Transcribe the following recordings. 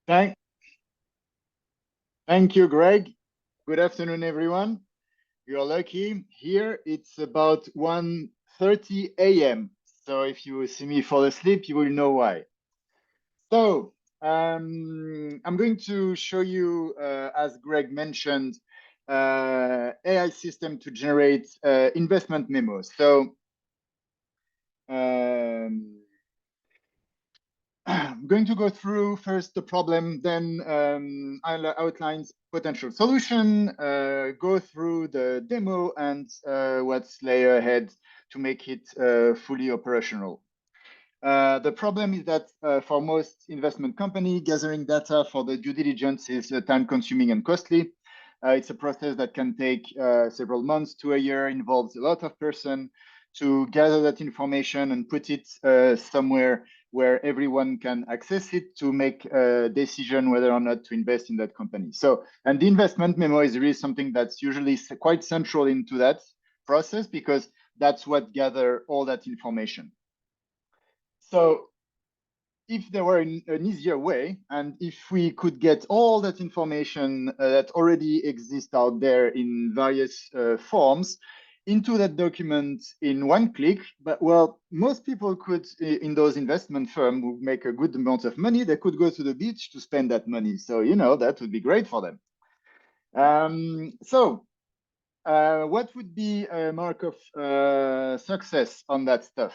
Thank, thank you, Greg. Good afternoon, everyone. You're lucky. Here it's about 1:30 a.m. So if you see me fall asleep, you will know why. So I'm going to show you, as Greg mentioned, AI system to generate investment memos. So I'm going to go through first the problem, then I'll outline potential solution, go through the demo and what's lay ahead to make it fully operational. The problem is that for most investment company, gathering data for the due diligence is time consuming and costly. It's a process that can take several months to a year, involves a lot of person to gather that information and put it somewhere where everyone can access it to make a decision whether or not to invest in that company. So, and the investment memo is really something that's usually quite central into that process because that's what gather all that information. So if there were an easier way, and if we could get all that information that already exists out there in various forms into that document in one click, but well, most people could, in those investment firms who make a good amount of money, they could go to the beach to spend that money. So, you know, that would be great for them. What would be a mark of success on that stuff?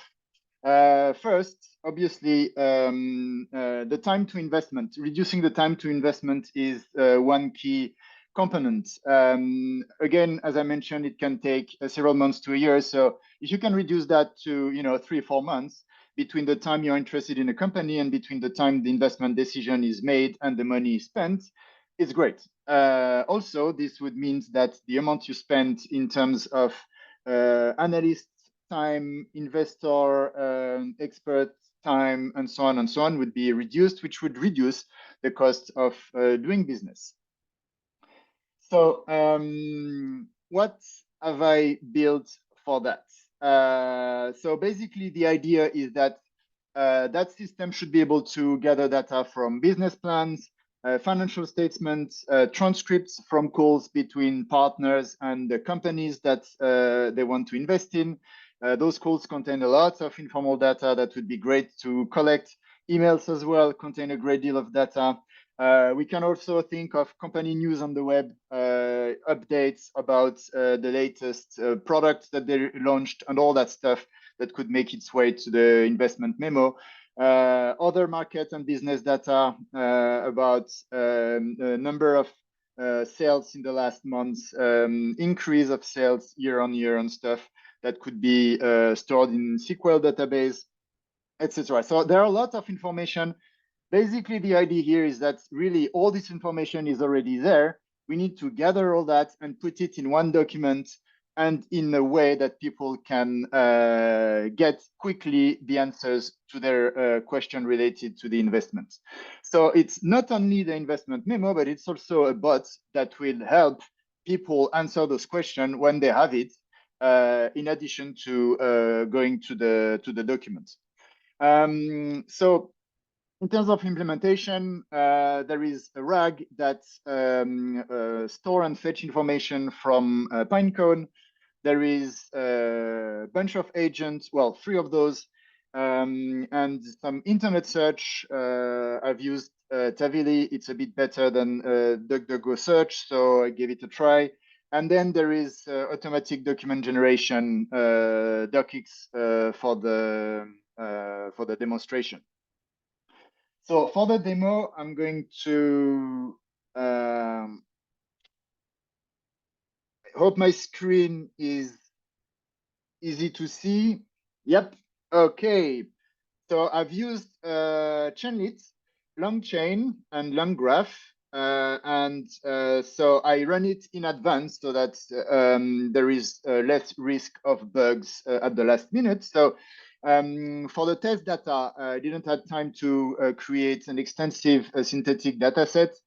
First, obviously, the time to investment, reducing the time to investment is one key component. Again, as I mentioned, it can take several months to a year. So if you can reduce that to 3 or 4 months between the time you're interested in a company and between the time the investment decision is made and the money is spent, it's great. Also, this would mean that the amount you spend in terms of analyst time, investor, expert time, and so on would be reduced, which would reduce the cost of doing business. So what have I built for that? So basically, the idea is that that system should be able to gather data from business plans, financial statements, transcripts from calls between partners and the companies that they want to invest in. Those calls contain a lot of informal data that would be great to collect. Emails as well contain a great deal of data. We can also think of company news on the web, updates about the latest products that they launched and all that stuff that could make its way to the investment memo. Other market and business data about number of sales in the last months, increase of sales year on year and stuff that could be stored in SQL database, etc. So there are a lot of information. Basically, the idea here is that really all this information is already there. We need to gather all that and put it in one document and in a way that people can get quickly the answers to their question related to the investment. So it's not only the investment memo, but it's also a bot that will help people answer those questions when they have it, in addition to going to the document. So in terms of implementation, there is a RAG that store and fetch information from Pinecone. There is a bunch of agents, well, 3 of those, and some internet search. I've used Tavily. It's a bit better than DuckDuckGo search, so I gave it a try. And then there is automatic document generation, docx, for the demonstration. So for the demo, I'm going to hope my screen is easy to see. Yep. Okay. So I've used Chainlit, long chain, and long graph. So I run it in advance so that there is less risk of bugs at the last minute. So for the test data, I didn't have time to create an extensive synthetic data set.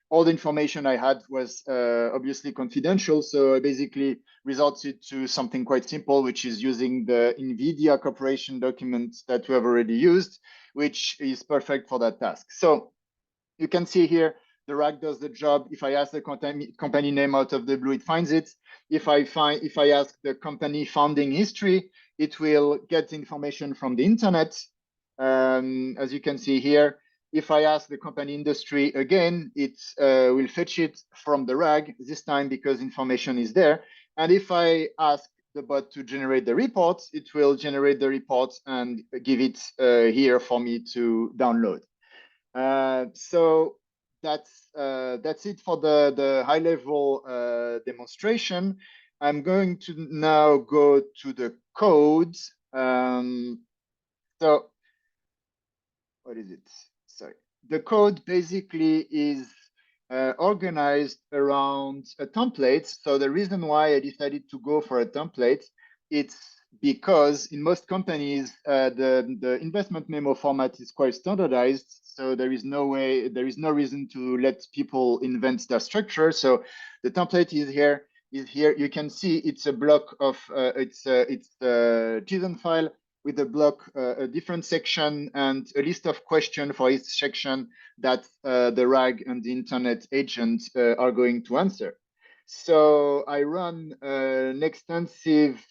All the information I had was obviously confidential. So I basically resorted to something quite simple, which is using the NVIDIA Corporation document that we have already used, which is perfect for that task. So You can see here, the RAG does the job. If I ask the company name out of the blue, it finds it. If I ask the company founding history, it will get information from the internet. As you can see here, if I ask the company industry again, it will fetch it from the RAG, this time because information is there. And if I ask the bot to generate the reports, it will generate the reports and give it here for me to download. So that's it for the high level demonstration. I'm going to now go to the code. So what is it? Sorry. The code basically is organized around a template. So the reason why I decided to go for a template, it's because in most companies, the investment memo format is quite standardized. So there is no reason to let people invent their structure. So the template is here. You can see it's a block of it's a JSON file with a block, a different section, and a list of questions for each section that the RAG and the internet agent are going to answer. So I run an extensive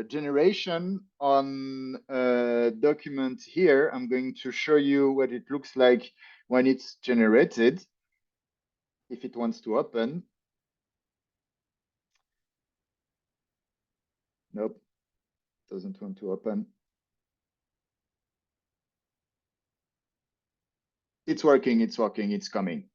generation on a document here. I'm going to show you what it looks like when it's generated, if it wants to open. Nope, doesn't want to open. It's working, it's coming.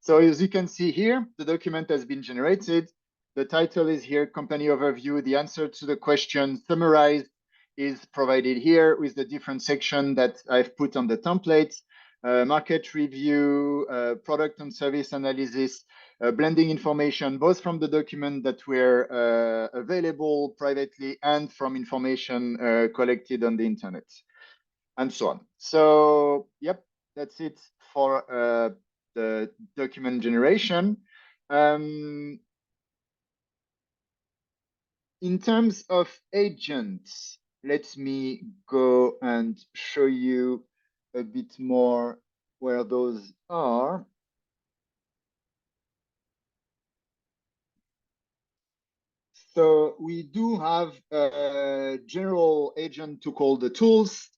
So as you can see here, the document has been generated. The title is here, company overview. The answer to the question summarized is provided here with the different section that I've put on the template. Market review, product and service analysis, blending information, both from the document that were available privately and from information collected on the internet, and so on. So, yep, that's it for the document generation. In terms of agents, let me go and show you a bit more where those are. So we do have a general agent to call the tools,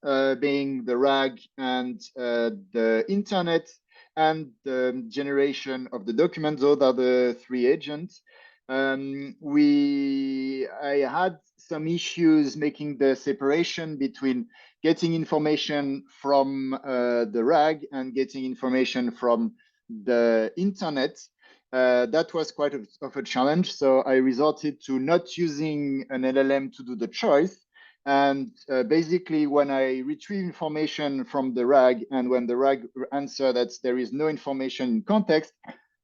being the RAG and the internet, and the generation of the document. Those are the three agents. I had some issues making the separation between getting information from the RAG and getting information from the internet. That was quite of a challenge. So I resorted to not using an LLM to do the choice. And basically, when I retrieve information from the RAG and when the RAG answer that there is no information in context,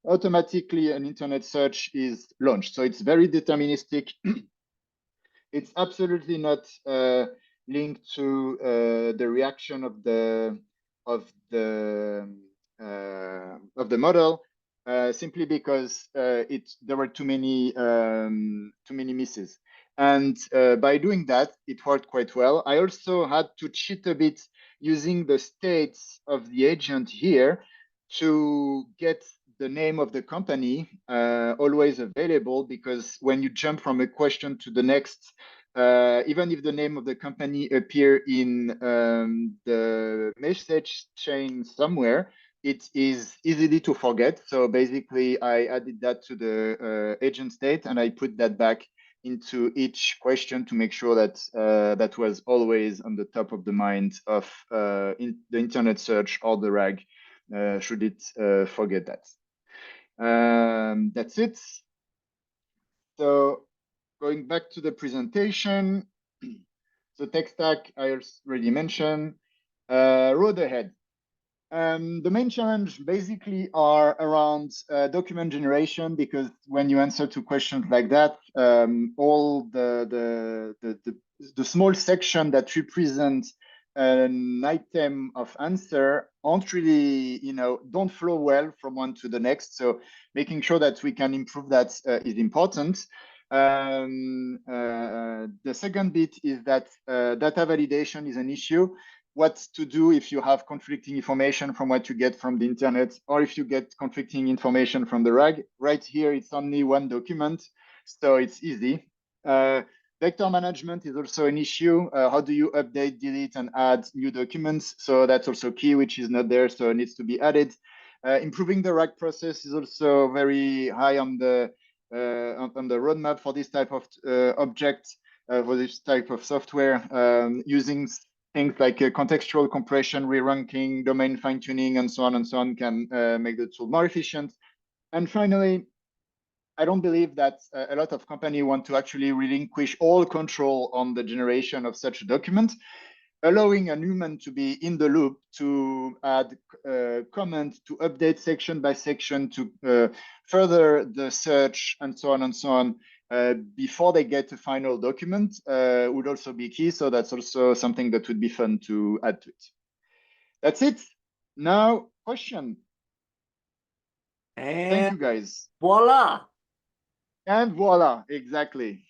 automatically an internet search is launched. So it's very deterministic. It's absolutely not linked to the reaction of the model. Simply because there were too many misses, and by doing that, it worked quite well. I also had to cheat a bit using the states of the agent here to get the name of the company always available, because when you jump from a question to the next, even if the name of the company appear in the message chain somewhere, it is easily to forget. So basically, I added that to the agent state, and I put that back into each question to make sure that that was always on the top of the mind of the internet search or the RAG, should it forget that. That's it. So going back to the presentation, the tech stack I already mentioned. Road ahead. The main challenge basically are around document generation, because when you answer to questions like that, all the small section that represent an item of answer aren't really, don't flow well from one to the next. So making sure that we can improve that is important. The second bit is that data validation is an issue. What to do if you have conflicting information from what you get from the internet, or if you get conflicting information from the RAG. Right here, it's only one document, so it's easy. Vector management is also an issue. How do you update, delete, and add new documents? So that's also key, which is not there, so it needs to be added. Improving the RAG process is also very high on the roadmap for this type of object, for this type of software, using things like contextual compression, re-ranking, domain fine-tuning, and so on can make the tool more efficient. And finally, I don't believe that a lot of companies want to actually relinquish all control on the generation of such a document. Allowing a human to be in the loop, to add comments, to update section by section, to further the search, and so on, before they get a final document would also be key. So that's also something that would be fun to add to it. That's it. Now, question. And thank you, guys. voila. And voila, exactly.